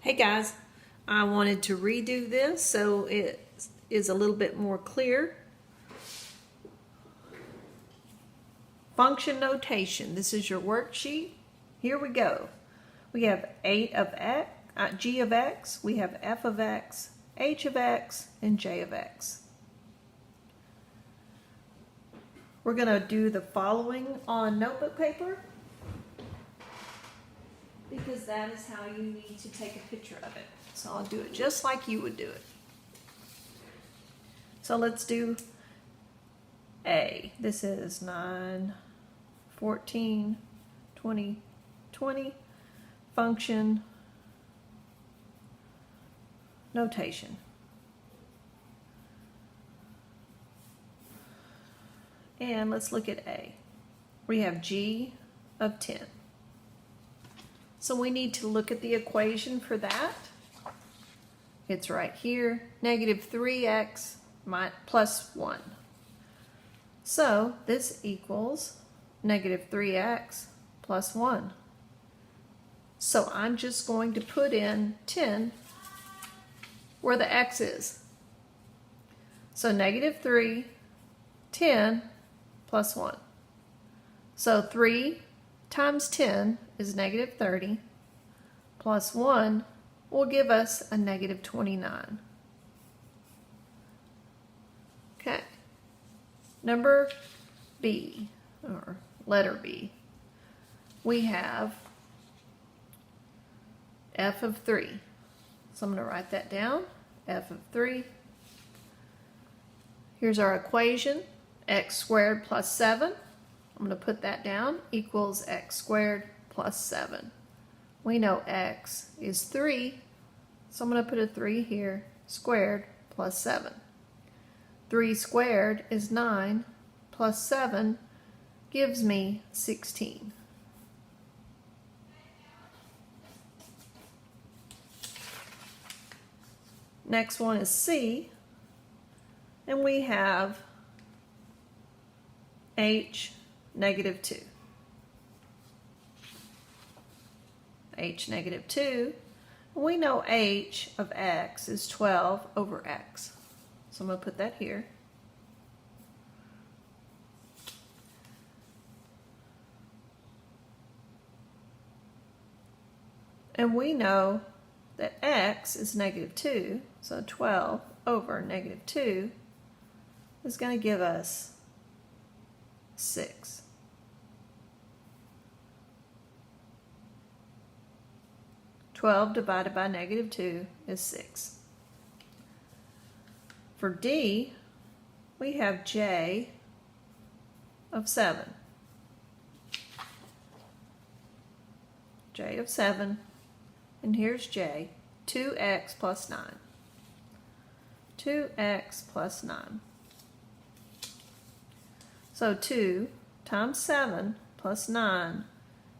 Hey guys, I wanted to redo this so it is a little bit more clear. Function notation. This is your worksheet. Here we go. We have g of x, we have f of x, h of x, and j of x. We're going to do the following on notebook paper because that is how you need to take a picture of it. So I'll do it just like you would do it. So let's do A. This is 9, 14, 20, 20. Function notation. And let's look at A. We have g of 10. So we need to look at the equation for that. It's right here, negative 3x plus 1. So this equals negative 3x plus 1. So I'm just going to put in 10 where the x is. So negative 3, 10 plus 1. So 3 times 10 is negative 30, plus 1 will give us a negative 29. Okay. Number B, or letter B, we have f of 3. So I'm going to write that down, f of 3. Here's our equation, x squared plus 7. I'm going to put that down, equals x squared plus 7. We know x is 3, so I'm going to put a 3 here, squared plus 7. 3 squared is 9, plus 7 gives me 16. Next one is C, and we have h negative 2. H negative 2. We know h of x is 12 over x. So I'm going to put that here. And we know that x is negative 2, so 12 over negative 2 is going to give us 6. (12) divided by negative 2 is 6. For D, we have j of 7. J of 7, and here's j, 2x plus 9. 2x plus 9. So 2 times 7 plus 9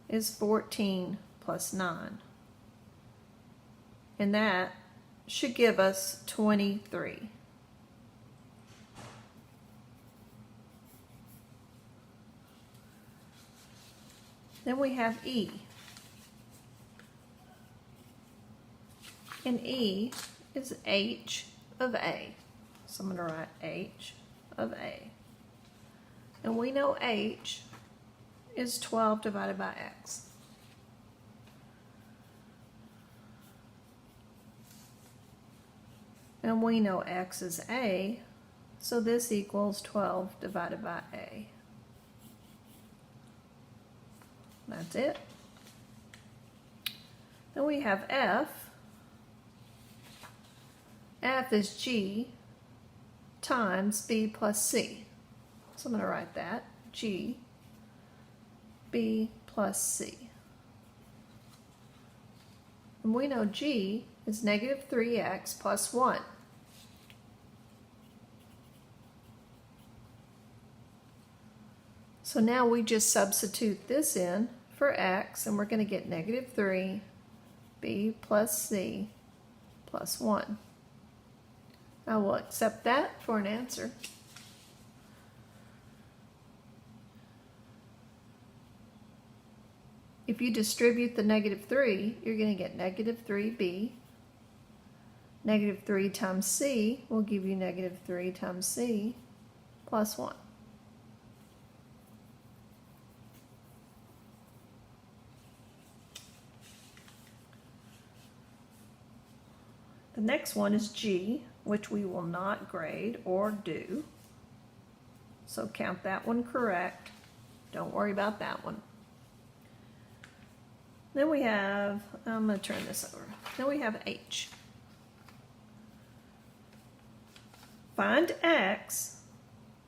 is 14 plus 9. And that should give us 23. Then we have E. And E is h of a. So I'm going to write h of a. And we know h is 12 divided by x. And we know x is a, so this equals 12 divided by a. That's it. Then we have f. F is g times b plus c. So I'm going to write that, g, b plus c. And we know g is negative 3x plus 1. So now we just substitute this in for x, and we're going to get negative 3, b plus c plus 1. I will accept that for an answer. if you distribute the negative 3, you're going to get negative 3b. Negative 3 times c will give you negative 3 times c plus 1. The next one is G, which we will not grade or do. So count that one correct. Don't worry about that one. Then we have, I'm going to turn this over. Then we have H. Find X.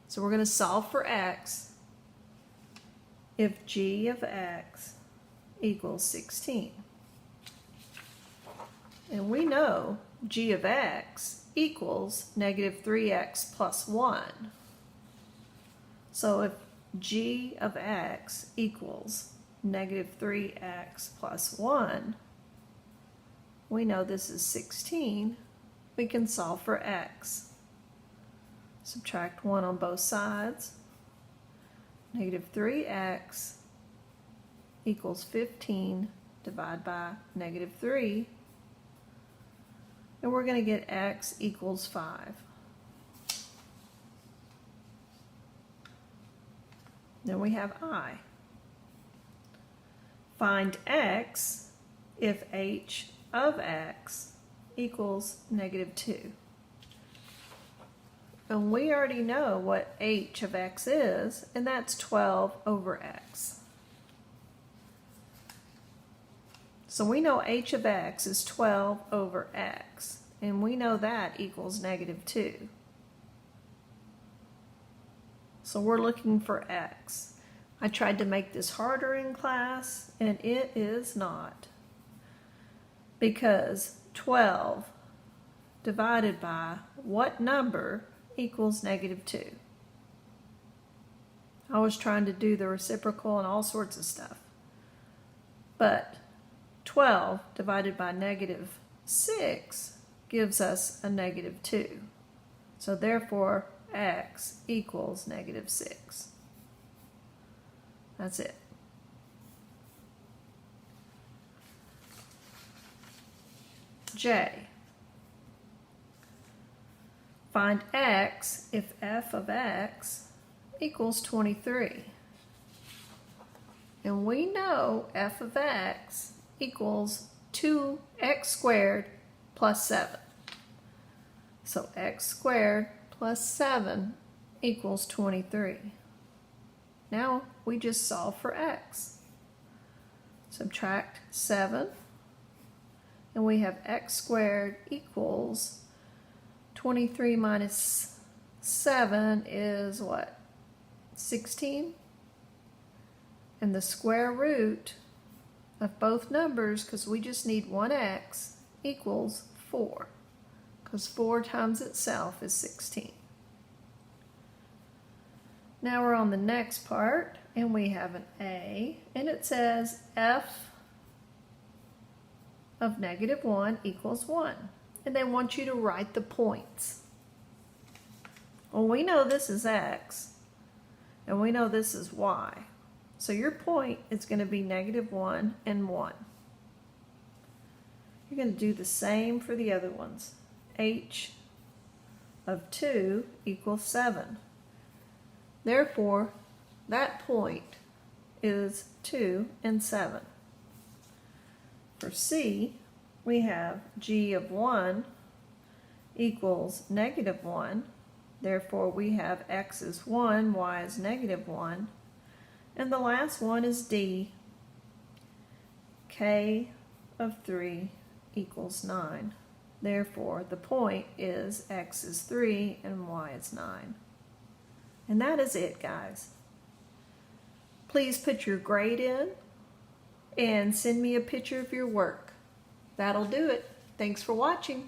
So we're going to solve for X if G of X equals 16. And we know G of X equals negative 3x plus 1. So if G of X equals negative 3x plus 1, we know this is 16. We can solve for X. Subtract 1 on both sides. Negative 3x equals 15 divided by negative 3. And we're going to get x equals 5. Then we have I. Find x if h of x equals negative 2. And we already know what h of x is, and that's 12 over x. So we know h of x is 12 over x, and we know that equals negative 2. So we're looking for x. I tried to make this harder in class, and it is not. Because 12 divided by what number equals negative 2? I was trying to do the reciprocal and all sorts of stuff. But 12 divided by negative 6 gives us a negative 2. So therefore, x equals negative 6. That's it. J. Find x if f of x equals 23. And we know f of x equals 2x squared plus 7. So x squared plus 7 equals 23. Now we just solve for x. Subtract 7, and we have x squared equals 23 minus 7 is what? 16? And the square root of both numbers, because we just need one x, equals 4. Because 4 times itself is 16. Now we're on the next part, and we have an A, and it says f of negative 1 equals 1. And they want you to write the points. Well, we know this is x, and we know this is y. So your point is going to be negative 1 and 1. You're going to do the same for the other ones. H of 2 equals 7. Therefore, that point is 2 and 7. For C, we have G of 1 equals negative 1. Therefore, we have x is 1, y is negative 1. And the last one is D. K of 3 equals 9. Therefore, the point is x is 3 and y is 9. And that is it, guys. Please put your grade in and send me a picture of your work. That'll do it. Thanks for watching.